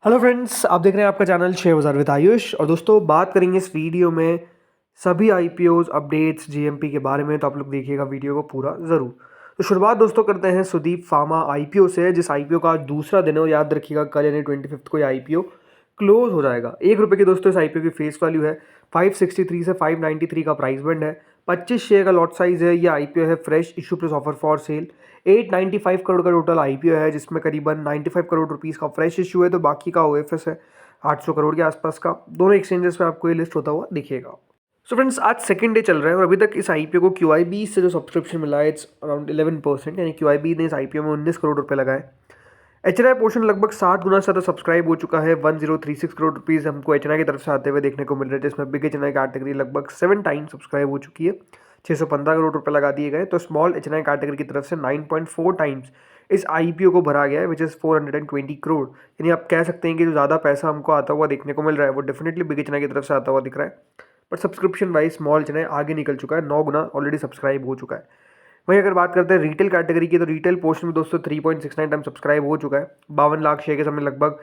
Hello friends, आप देख रहे हैं आपका चैनल शेयर बाजार विद आयुष। और दोस्तों, बात करेंगे इस वीडियो में सभी आईपीओज अपडेट्स जीएमपी के बारे में। तो आप लोग देखिएगा वीडियो को पूरा ज़रूर। तो शुरुआत दोस्तों करते हैं सुदीप फार्मा आईपीओ से, जिस आईपीओ का आज दूसरा दिन है। और याद रखिएगा कल यानी 25 को ये आईपीओ क्लोज हो जाएगा। ₹1 की दोस्तों इस आईपीओ की फेस वैल्यू है। 563 से 593 का प्राइस बैंड है। 25 शेयर का लॉट साइज है। ये आईपीओ है fresh issue plus offer for sale. 895 crore का टोटल आईपीओ है, जिसमें करीबन 95 करोड़ रुपीस का फ्रेश इशू है। तो बाकी का ओएफएस है 800 करोड़ के आसपास का। दोनों एक्सचेंजेस पे आपको ये लिस्ट होता हुआ दिखेगा। सो फ्रेंड्स, आज सेकंड डे चल रहा है और अभी तक इस आईपीओ को क्यूआईबी से जो सब्सक्रिप्शन मिला है इट्स अराउंड 11%। यानी क्यूआईबी ने इस आईपीओ में 19 करोड़ रुपए लगाए। एचएनआई पोर्शन लगभग 7 गुना से ज़्यादा सब्सक्राइब हो चुका है। 1036 करोड़ रुपीज़ हमको एचएनआई की तरफ से आते हुए देखने को मिल रहे हैं, जिसमें बिग एचएनआई कैटेगरी लगभग 7 टाइम सब्सक्राइब हो चुकी है। 615 करोड़ रुपए लगा दिए गए। तो स्मॉल एचएनआई कैटेगरी की तरफ से 9.4 टाइम्स इस आईपीओ को भरा गया है, विच इज़ 420 करोड़। यानी आप कह सकते हैं कि जो ज़्यादा पैसा हमको आता हुआ देखने को मिल रहा है वो डेफिनेटली बिग एचएनआई की तरफ से आता हुआ दिख रहा है। But subscription wise small HNI आगे निकल चुका है, 9 गुना ऑलरेडी सब्सक्राइब हो चुका है। वहीं अगर बात करते हैं रिटेल कैटेगरी की, तो रिटेल पोर्शन में दोस्तों 3.69 टाइम सब्सक्राइब हो चुका है। 52 लाख शेयर के समय लगभग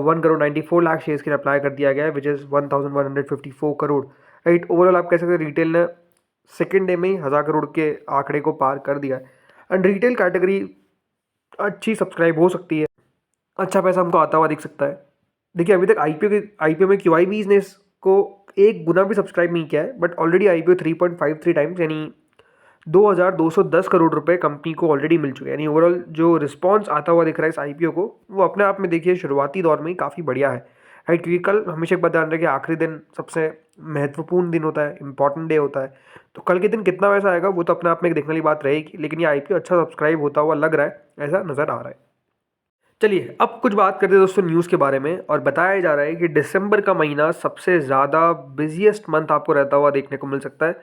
1 करोड़ 94 लाख शेयर्स के लिए अप्लाई कर दिया गया है, which is 1154 crore. Right, overall आप कह सकते हैं रिटेल ने सेकेंड डे में ही 1000 करोड़ के आंकड़े को पार कर दिया है। एंड रिटेल कैटेगरी अच्छी सब्सक्राइब हो सकती है, अच्छा पैसा हमको आता हुआ दिख सकता है। देखिए, अभी तक आईपीओ में क्यूआईबीज ने इसको 1 गुना भी सब्सक्राइब नहीं किया है, बट ऑलरेडी आईपीओ 3.53 टाइम्स यानी 2210 करोड़ रुपए कंपनी को ऑलरेडी मिल चुके हैं। यानी ओवरऑल जो रिस्पांस आता हुआ दिख रहा है इस आईपीओ को, वो अपने आप में देखिए शुरुआती दौर में ही काफ़ी बढ़िया है। राइट, क्योंकि कल हमेशा एक बात ध्यान रखिए, आखिरी दिन सबसे महत्वपूर्ण दिन होता है, इंपॉर्टेंट डे होता है। तो कल के दिन कितना पैसा आएगा वो तो अपने आप में एक देखने वाली बात रहेगी, लेकिन ये आईपीओ अच्छा सब्सक्राइब होता हुआ लग रहा है, ऐसा नज़र आ रहा है। चलिए अब कुछ बात करते हैं दोस्तों न्यूज़ के बारे में। और बताया जा रहा है कि दिसंबर का महीना सबसे ज़्यादा बिजिएस्ट मंथ आपको रहता हुआ देखने को मिल सकता है।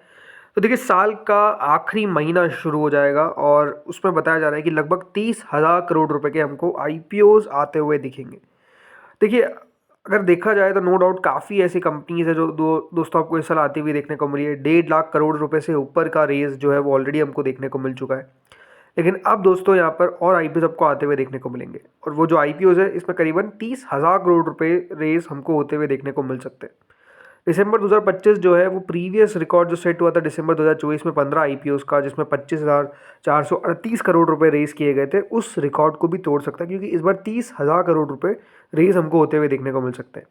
तो देखिए, साल का आखिरी महीना शुरू हो जाएगा और उसमें बताया जा रहा है कि लगभग 30,000 करोड़ रुपए के हमको आईपीओज आते हुए दिखेंगे। देखिए, अगर देखा जाए तो नो डाउट काफ़ी ऐसी कंपनीज है जो दोस्तों आपको इस साल आती हुई देखने को मिली है। 1.5 लाख करोड़ रुपए से ऊपर का रेस जो है वो ऑलरेडी हमको देखने को मिल चुका है। लेकिन अब दोस्तों यहाँ पर और आईपीओ आपको आते हुए देखने को मिलेंगे, और वो जो आईपीओज है इसमें करीबन 30,000 करोड़ रुपए रेस हमको होते हुए देखने को मिल सकते हैं। दिसंबर 2025 जो है वो प्रीवियस रिकॉर्ड जो सेट हुआ था दिसंबर 2024 में 15 आईपीओज का, जिसमें 25,438 करोड़ रुपए रेस किए गए थे, उस रिकॉर्ड को भी तोड़ सकता है, क्योंकि इस बार 30,000 करोड़ रुपए रेस हमको होते हुए देखने को मिल सकते हैं।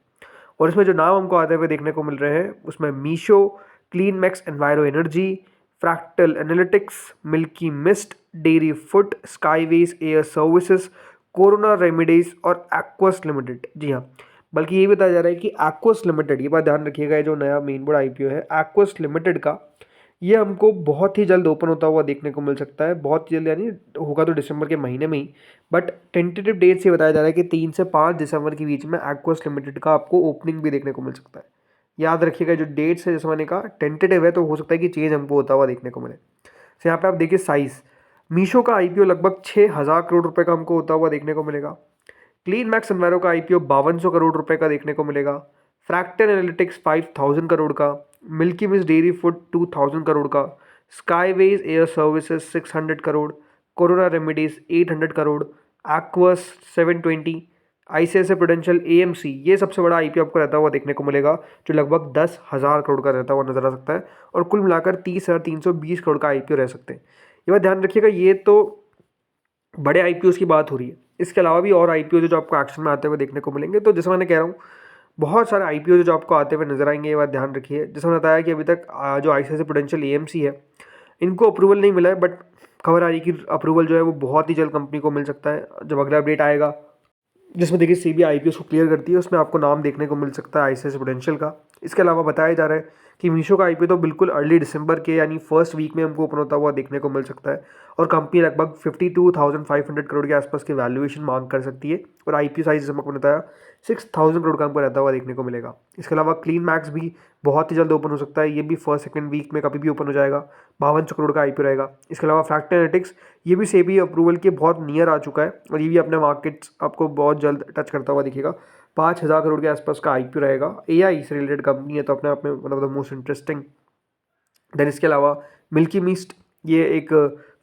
और इसमें जो नाम हमको आते हुए देखने को मिल रहे हैं उसमें Meesho, Clean Max Enviro Energy, Fractal Analytics, Milky Mist, Dairy Food, Skyways Air Services, Corona Remedies और एक्वस लिमिटेड। जी हाँ, बल्कि ये बताया जा रहा है कि एक्वस लिमिटेड, ये बात ध्यान रखिएगा, ये जो नया मेन बोर्ड आईपीओ है एक्वस लिमिटेड का, ये हमको बहुत ही जल्द ओपन होता हुआ देखने को मिल सकता है। बहुत जल्द यानी होगा तो दिसंबर के महीने में ही, बट टेंटेटिव डेट से बताया जा रहा है कि 3 से 5 दिसंबर के बीच में एक्वस लिमिटेड का आपको ओपनिंग भी देखने को मिल सकता है। याद रखिएगा, जो डेट्स है जैसे मैंने कहा टेंटेटिव है, तो हो सकता है कि चेंज हमको होता हुआ देखने को मिले। तो यहाँ पे आप देखिए साइज, मीशो का आईपीओ लगभग 6,000 करोड़ रुपए का हमको होता हुआ देखने को मिलेगा। क्लीन मैक्स एनवायरो का आईपीओ 5200 करोड़ रुपए का देखने को मिलेगा। फ्रैक्टन एनालिटिक्स 5000 करोड़ का, Milky Mist Dairy Food 2000 crore का, Skyways Air Services 600 crore, Corona Remedies 800 crore, Aequs 720, ICICI Prudential AMC, ये सबसे बड़ा आईपीओ आपको रहता हुआ देखने को मिलेगा, जो लगभग 10,000 करोड़ का रहता हुआ नजर आ सकता है। और कुल मिलाकर 30,320 करोड़ का आईपीओ रह सकते हैं। ये बात ध्यान रखिएगा, ये तो बड़े आईपीओ की बात हो रही है। इसके अलावा भी और आईपीओ जो आपको एक्शन में आते हुए देखने को मिलेंगे। तो जैसे मैंने कह रहा हूँ, बहुत सारे आईपीओ जो आपको आते हुए नजर आएंगे, ये बात ध्यान रखिए। जैसे मैंने बताया कि अभी तक जो आईसीआईसीआई प्रूडेंशियल एएमसी है, इनको अप्रूवल नहीं मिला है, बट खबर आ रही है कि अप्रूवल जो है वो बहुत ही जल्द कंपनी को मिल सकता है। जब अगला अपडेट आएगा जिसमें देखिए सीबीआई आईपीओ को क्लियर करती है, उसमें आपको नाम देखने को मिल सकता है आईसीआईसीआई प्रूडेंशियल का। इसके अलावा बताया जा रहा है कि मीशो का आईपीओ तो बिल्कुल अर्ली दिसंबर के यानी फर्स्ट वीक में हमको ओपन होता हुआ देखने को मिल सकता है। और कंपनी लगभग 52,500 करोड़ के आसपास की वैल्यूएशन मांग कर सकती है। और आईपीओ साइज जैसे मैंने बताया 6,000 करोड़ का हमको रहता हुआ देखने को मिलेगा। इसके अलावा क्लीन मैक्स भी बहुत ही जल्द ओपन हो सकता है, ये भी फर्स्ट सेकंड वीक में कभी भी ओपन हो जाएगा। 5200 करोड़ का आईपीओ रहेगा। इसके अलावा फ्रैक्टल एनालिटिक्स, ये भी सेबी अप्रूवल के बहुत नियर आ चुका है, और ये भी अपने मार्केट्स आपको बहुत जल्द टच करता हुआ दिखेगा। 5,000 करोड़ के आसपास का आईपीओ रहेगा। एआई से रिलेटेड कंपनी है, तो अपने आप में one of the most interesting. Then इसके अलावा मिल्की मिस्ट, ये एक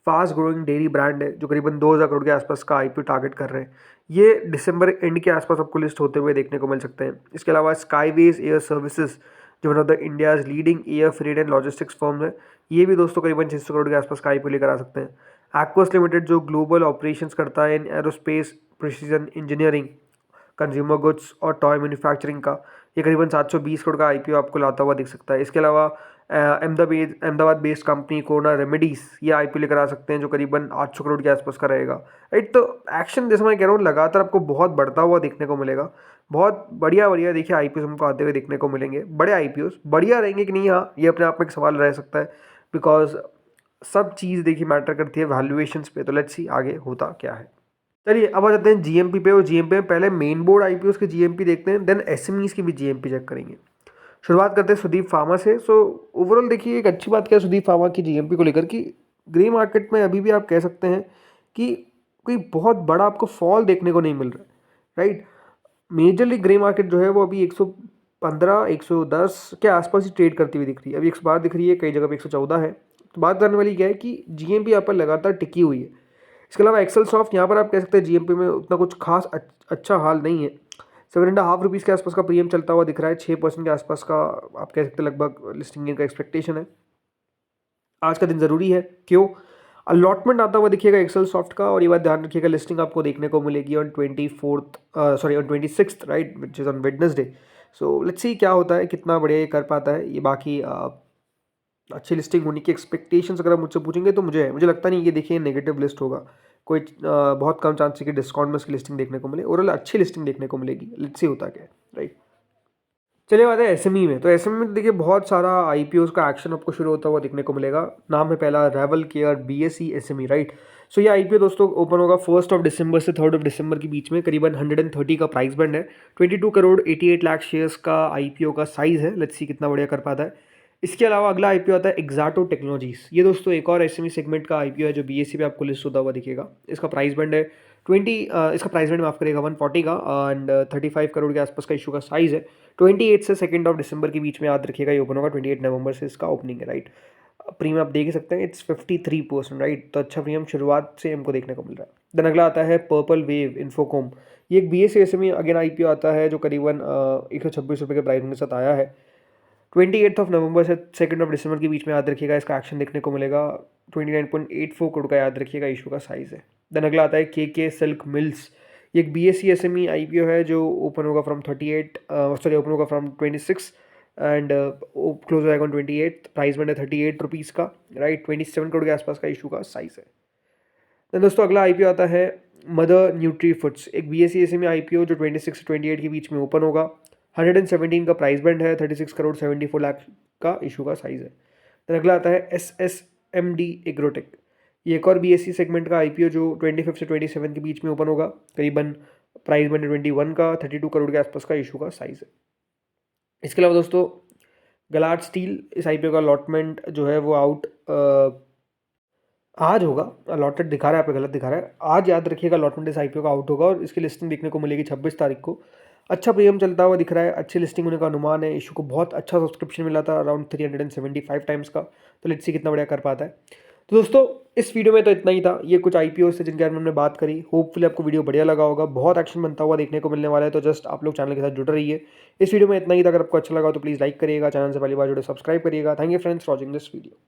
फास्ट ग्रोइंग डेयरी ब्रांड है जो करीबन 2000 करोड़ के आसपास का आईपीओ टारगेट कर रहे हैं। ये दिसंबर एंड के आसपास आपको लिस्ट होते हुए देखने को मिल सकते हैं। इसके अलावा स्काईवेज एयर सर्विसेज जो one of the India's leading air freight and logistics firm है, ये भी दोस्तों करीबन 600 करोड़ के आसपास का आईपीओ लेकर आ सकते हैं। एक्वस लिमिटेड जो ग्लोबल ऑपरेशंस करता है in aerospace, precision engineering, consumer goods और टॉय मैन्युफैक्चरिंग का, ये करीबन 720 करोड़ का आईपीओ आपको लाता हुआ दिख सकता है। इसके अलावा Ahmedabad based company corona remedies, ये आईपीओ लेकर आ सकते हैं जो करीबन 800 करोड़ के आसपास का रहेगा। राइट, तो एक्शन जैसे मैं कह रहा हूँ लगातार आपको बहुत बढ़ता हुआ देखने को मिलेगा। बहुत बढ़िया बढ़िया देखिए आईपीओ हमको आते हुए देखने को मिलेंगे। बड़े आईपीओ बढ़िया रहेंगे कि नहीं, हाँ ये अपने आप में एक सवाल रह सकता है, बिकॉज सब चीज़ देखिए मैटर करती है वैल्यूएशंस पे। तो लेट्स सी आगे होता क्या है। चलिए अब आ जाते हैं जीएमपी पे। और जीएमपी में पहले मेन बोर्ड आईपीओ के जीएमपी देखते हैं, देन एसएमईज की भी जीएमपी चेक करेंगे। शुरुआत करते हैं सुदीप फार्मा से। सो ओवरऑल देखिए एक अच्छी बात क्या है सुदीप फार्मा की जीएमपी को लेकर कि ग्रे मार्केट में अभी भी आप कह सकते हैं कि कोई बहुत बड़ा आपको फॉल देखने को नहीं मिल रहा है। राइट, मेजरली ग्रे मार्केट जो है वो अभी 115 110 के आसपास ही ट्रेड करती हुई दिख रही है। अभी 112 दिख रही है, कई जगह पे 114 है। तो बात करने वाली क्या है कि जीएमपी यहाँ पर लगातार टिकी हुई है। इसके अलावा एक्सेल सॉफ्ट यहाँ पर आप कह सकते हैं जीएमपी में उतना कुछ खास अच्छा हाल नहीं है। 7.5 रुपीज़ के आसपास का प्रीमियम चलता हुआ दिख रहा है। 6% के आसपास का आप कह सकते हैं लगभग लिस्टिंग का एक्सपेक्टेशन है। आज का दिन ज़रूरी है, क्यों? अलॉटमेंट आता हुआ दिखिएगा एक्सेल सॉफ्ट का, और ये बात ध्यान रखिएगा लिस्टिंग आपको देखने को मिलेगी on 26th, right, which is on Wednesday. So let's see क्या होता है, कितना बढ़िया ये कर पाता है ये। बाकी अच्छी लिस्टिंग होने की एक्सपेक्टेशंस अगर आप मुझसे पूछेंगे तो मुझे लगता नहीं कि देखिए नेगेटिव लिस्ट होगा। कोई बहुत कम चांस है कि डिस्काउंट में उसकी लिस्टिंग देखने को मिले। ओवरऑल अच्छी लिस्टिंग देखने को मिलेगी। लेट्स सी होता क्या है, राइट। चलिए बात है एसएमई में। तो एसएमई में देखिए बहुत सारा आईपीओस का एक्शन आपको शुरू होता हुआ देखने को मिलेगा। नाम है पहला रेवल केयर बीएसई एसएमई, राइट। सो ये आईपीओ दोस्तों ओपन होगा 1 दिसंबर से 3 दिसंबर के बीच में। करीबन 130 का प्राइस बैंड है। 22 करोड़ 88 लाख शेयर्स का आईपीओ का साइज है। लेट्स सी कितना बढ़िया कर पाता है। इसके अलावा अगला आईपीओ आता है एक्साटो टेक्नोलॉजीज। ये दोस्तों एक और एसएमई सेगमेंट का आईपीओ है जो बीएसई पे आपको लिस्ट होता हुआ दिखेगा। इसका प्राइस बैंड है इसका प्राइस बैंड माफ करेगा 140 का, एंड 35 करोड़ के आसपास का इशू का साइज है। 28 से 2 दिसंबर के बीच में याद रखिएगा ये ओपन होगा। 28 नवंबर से इसका ओपनिंग है, राइट। प्रीमियम आप देख ही सकते हैं, इट्स 53%, राइट। तो अच्छा प्रीमियम शुरुआत से हमको देखने को मिल रहा है। देन अगला आता है पर्पल वेव इन्फोकॉम। ये एक बीएसई एसएमई अगेन आईपीओ आता है जो करीबन 126 रुपये के प्राइस के साथ आया है। 28 नवंबर से 2 दिसंबर के बीच में याद रखिएगा इसका एक्शन देखने को मिलेगा। 29.84 करोड़ का याद रखिएगा इशू का साइज़ है। देन अगला आता है के सिल्क मिल्स। ये एक बीएसई एसएमई आईपीओ है जो ओपन होगा फ्रॉम 26 एंड क्लोज हो जाएगा 28। प्राइस बैंड है 38 रुपीज़ का, राइट। 27 करोड़ के आसपास का इशू का साइज़ है। देन दोस्तों अगला आईपीओ आता है मदर न्यूट्री फूड्स। एक बीएसई एसएमई आईपीओ जो 26 से 28 के बीच में ओपन होगा। 117 का प्राइस बैंड है। 36 करोड़ 74 लाख का इशू का साइज़ है। देन अगला आता है SSMD एग्रोटेक। ये एक और बीएसई सेगमेंट का आईपीओ जो 25 से 27 के बीच में ओपन होगा। करीबन प्राइस बैंड 21 का, 32 करोड़ के आसपास का इशू का साइज़ है। इसके अलावा दोस्तों गलाट स्टील, इस आईपीओ का अलॉटमेंट जो है वो आउट आज होगा। अलॉटेड दिखा रहा है, आप गलत दिखा रहा है। आज याद रखिएगा अलॉटमेंट इस आईपीओ का आउट होगा और इसकी लिस्टिंग देखने को मिलेगी 26 तारीख को। अच्छा प्रीमियम चलता हुआ दिख रहा है, अच्छी लिस्टिंग होने का अनुमान है। इशू को बहुत अच्छा सब्सक्रिप्शन मिला था अराउंड 375 टाइम्स का। तो लेट्स सी कितना बढ़िया कर पाता है। तो दोस्तों इस वीडियो में तो इतना ही था। ये कुछ आईपीओ से जिनके बारे में हमने बात करी। होपफुली आपको वीडियो बढ़िया लगा होगा। बहुत एक्शन बनता हुआ देखने को मिलने वाला है, तो जस्ट आप लोग चैनल के साथ जुड़े रहिए। इस वीडियो में इतना ही था। अगर आपको अच्छा लगा तो प्लीज़ लाइक करिएगा, चैनल से पहली बार जुड़े सब्सक्राइब करिएगा। Thank you friends for watching this video.